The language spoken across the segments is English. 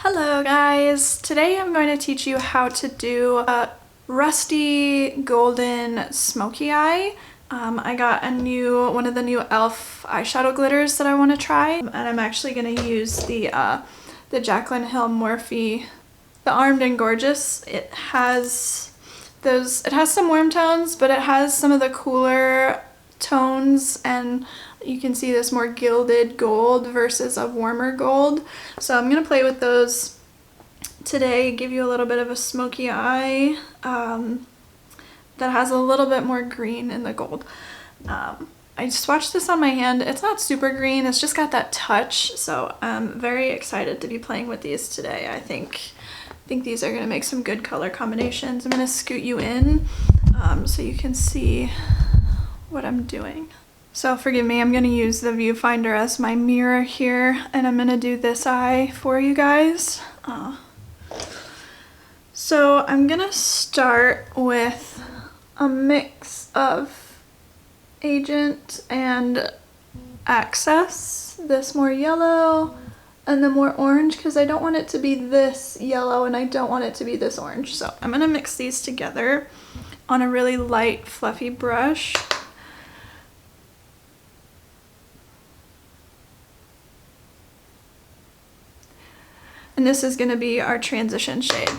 Hello guys! Today I'm going to teach you how to do a rusty golden smoky eye. I got one of the new e.l.f. eyeshadow glitters that I want to try, and I'm actually going to use the Jaclyn Hill Morphe, the Armed and Gorgeous. It has some warm tones, but it has some of the cooler tones, and you can see this more gilded gold versus a warmer gold. So I'm going to play with those today, give you a little bit of a smoky eye that has a little bit more green in the gold. I swatched this on my hand. It's not super green, it's just got that touch, so I'm very excited to be playing with these today. I think these are going to make some good color combinations. I'm going to scoot you in so you can see what I'm doing. So forgive me, I'm going to use the viewfinder as my mirror here, and I'm going to do this eye for you guys. So I'm going to start with a mix of Agent and Access, this more yellow and the more orange, because I don't want it to be this yellow and I don't want it to be this orange. So I'm going to mix these together on a really light fluffy brush. And this is going to be our transition shade.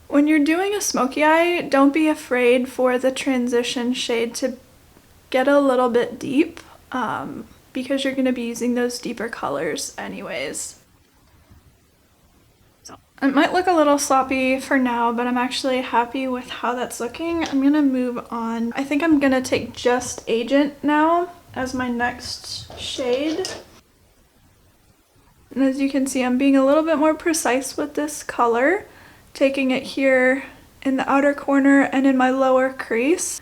When you're doing a smoky eye, don't be afraid for the transition shade to get a little bit deep, because you're going to be using those deeper colors anyways. So it might look a little sloppy for now, but I'm actually happy with how that's looking. I'm going to move on. I think I'm going to take just Agent now as my next shade. And as you can see, I'm being a little bit more precise with this color, taking it here in the outer corner and in my lower crease.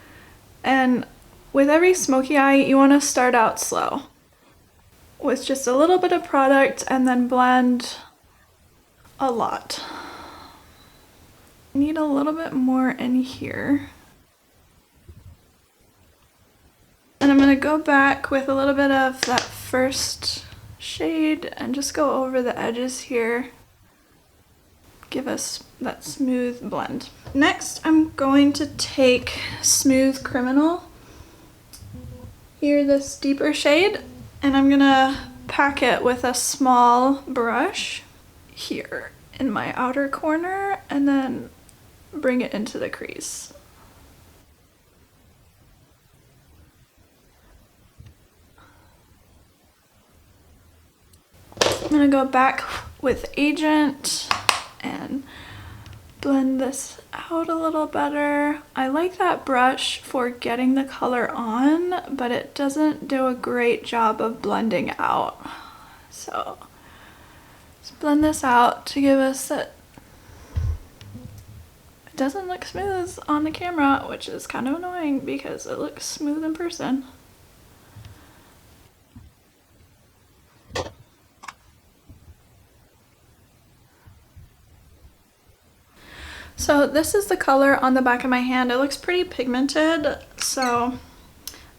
And with every smoky eye, you want to start out slow with just a little bit of product and then blend a lot. I need a little bit more in here. And I'm going to go back with a little bit of that first shade and just go over the edges here. Give us that smooth blend. Next, I'm going to take Smooth Criminal, here, this deeper shade, and I'm gonna pack it with a small brush here in my outer corner and then bring it into the crease. I'm gonna go back with Agent and blend this out a little better. I like that brush for getting the color on, but it doesn't do a great job of blending out. So let's blend this out to give us that. It doesn't look smooth on the camera, which is kind of annoying because it looks smooth in person. So this is the color on the back of my hand. It looks pretty pigmented, so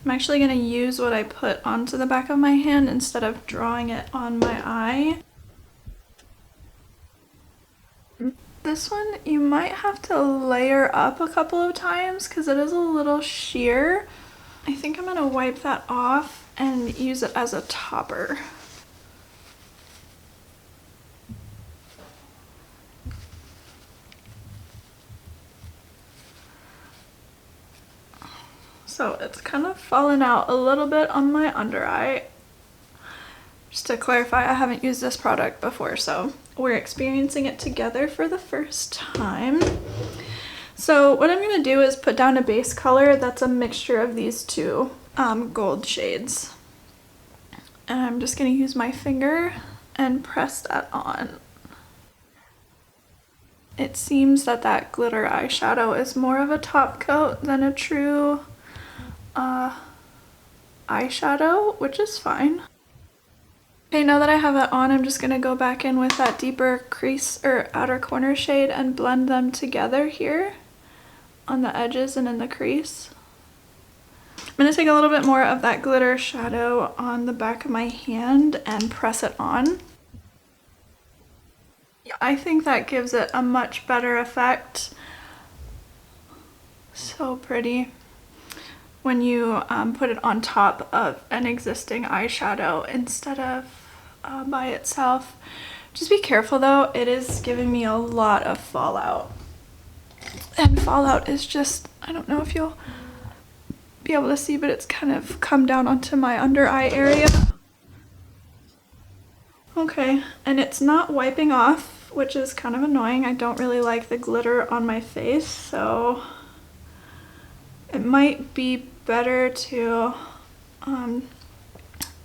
I'm actually going to use what I put onto the back of my hand instead of drawing it on my eye. This one you might have to layer up a couple of times because it is a little sheer. I think I'm going to wipe that off and use it as a topper. So it's kind of fallen out a little bit on my under eye. Just to clarify, I haven't used this product before, so we're experiencing it together for the first time. So what I'm going to do is put down a base color that's a mixture of these two gold shades. And I'm just going to use my finger and press that on. It seems that that glitter eyeshadow is more of a top coat than a true eyeshadow, which is fine. Okay, now that I have it on, I'm just going to go back in with that deeper crease or outer corner shade and blend them together here on the edges and in the crease. I'm gonna take a little bit more of that glitter shadow on the back of my hand and press it on. I think that gives it a much better effect. So pretty when you put it on top of an existing eyeshadow instead of by itself. Just be careful though, it is giving me a lot of fallout. And fallout is just, I don't know if you'll be able to see, but it's kind of come down onto my under eye area. Okay, and it's not wiping off, which is kind of annoying. I don't really like the glitter on my face, so it might be better to,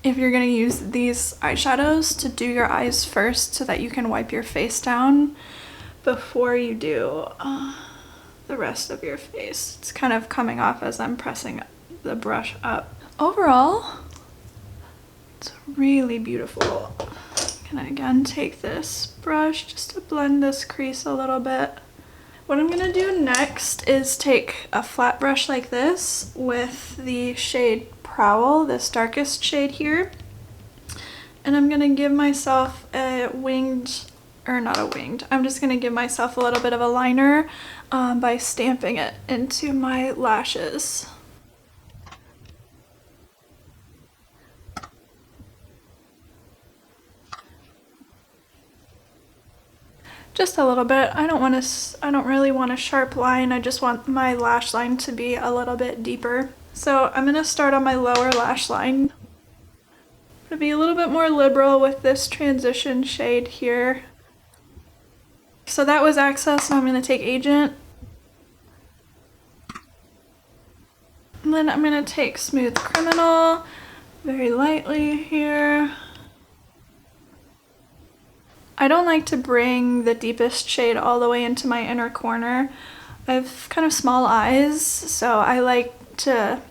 if you're gonna use these eyeshadows, to do your eyes first so that you can wipe your face down before you do the rest of your face. It's kind of coming off as I'm pressing the brush up. Overall, it's really beautiful. I'm gonna again take this brush just to blend this crease a little bit. What I'm gonna do next is take a flat brush like this with the shade Prowl, this darkest shade here, and I'm gonna give myself a winged, or not a winged, I'm just gonna give myself a little bit of a liner by stamping it into my lashes. Just a little bit. I don't really want a sharp line. I just want my lash line to be a little bit deeper. So I'm gonna start on my lower lash line. I'm gonna be a little bit more liberal with this transition shade here. So that was Access, now I'm gonna take Agent. And then I'm gonna take Smooth Criminal very lightly here. I don't like to bring the deepest shade all the way into my inner corner. I have kind of small eyes, so I like to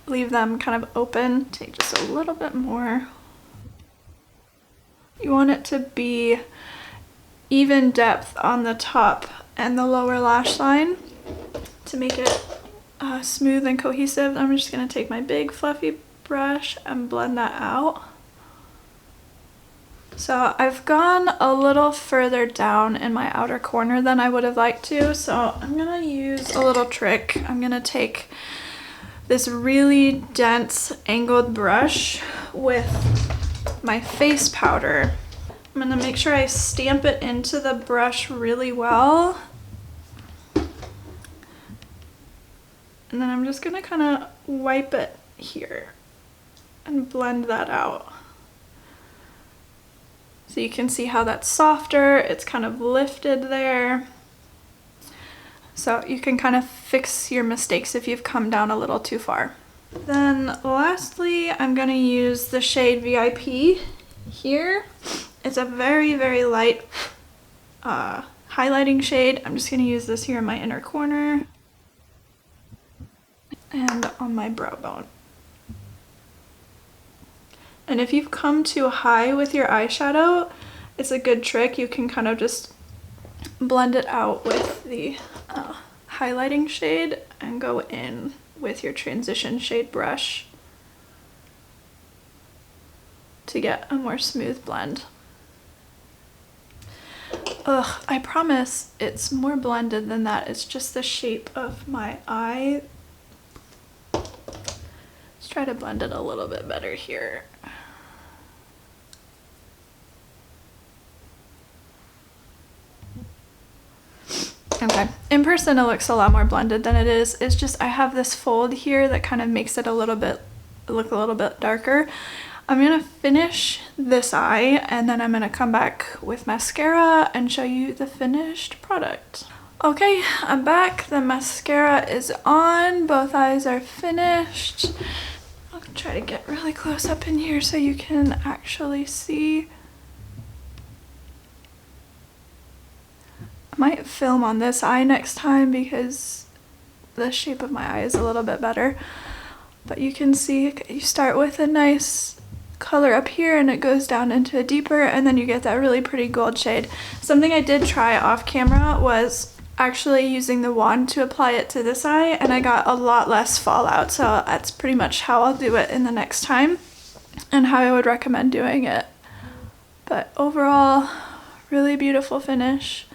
leave them kind of open. Take just a little bit more. You want it to be even depth on the top and the lower lash line to make it smooth and cohesive. I'm just gonna take my big fluffy brush and blend that out. So I've gone a little further down in my outer corner than I would have liked to, so I'm gonna use a little trick. I'm gonna take this really dense angled brush with my face powder. I'm gonna make sure I stamp it into the brush really well. And then I'm just gonna kind of wipe it here and blend that out. So you can see how that's softer, it's kind of lifted there. So you can kind of fix your mistakes if you've come down a little too far. Then lastly, I'm gonna use the shade VIP here. It's a very, very light highlighting shade. I'm just gonna use this here in my inner corner and on my brow bone. And if you've come too high with your eyeshadow, it's a good trick. You can kind of just blend it out with the highlighting shade and go in with your transition shade brush to get a more smooth blend. Ugh, I promise it's more blended than that. It's just the shape of my eye. Let's try to blend it a little bit better here. Okay, in person it looks a lot more blended than it is. It's just I have this fold here that kind of makes it look a little bit darker. I'm gonna finish this eye and then I'm gonna come back with mascara and show you the finished product. Okay, I'm back. The mascara is on. Both eyes are finished. I'll try to get really close up in here so you can actually see. I might film on this eye next time because the shape of my eye is a little bit better. But you can see you start with a nice color up here and it goes down into a deeper and then you get that really pretty gold shade. Something I did try off camera was actually using the wand to apply it to this eye, and I got a lot less fallout, so that's pretty much how I'll do it in the next time and how I would recommend doing it. But overall, really beautiful finish.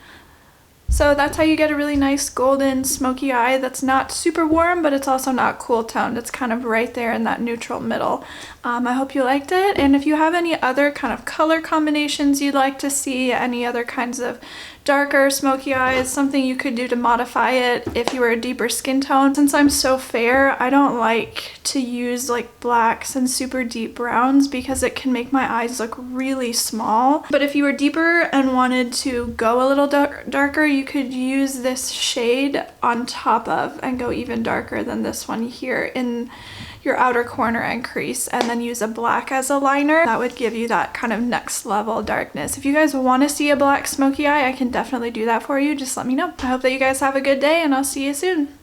So that's how you get a really nice golden smoky eye that's not super warm, but it's also not cool toned. It's kind of right there in that neutral middle. I hope you liked it, and if you have any other kind of color combinations you'd like to see, any other kinds of darker smoky eyes, something you could do to modify it if you were a deeper skin tone. Since I'm so fair, I don't like to use like blacks and super deep browns because it can make my eyes look really small. But if you were deeper and wanted to go a little darker, you could use this shade on top of and go even darker than this one here in your outer corner and crease, and then use a black as a liner. That would give you that kind of next level darkness. If you guys want to see a black smoky eye, I can definitely do that for you. Just let me know. I hope that you guys have a good day, and I'll see you soon.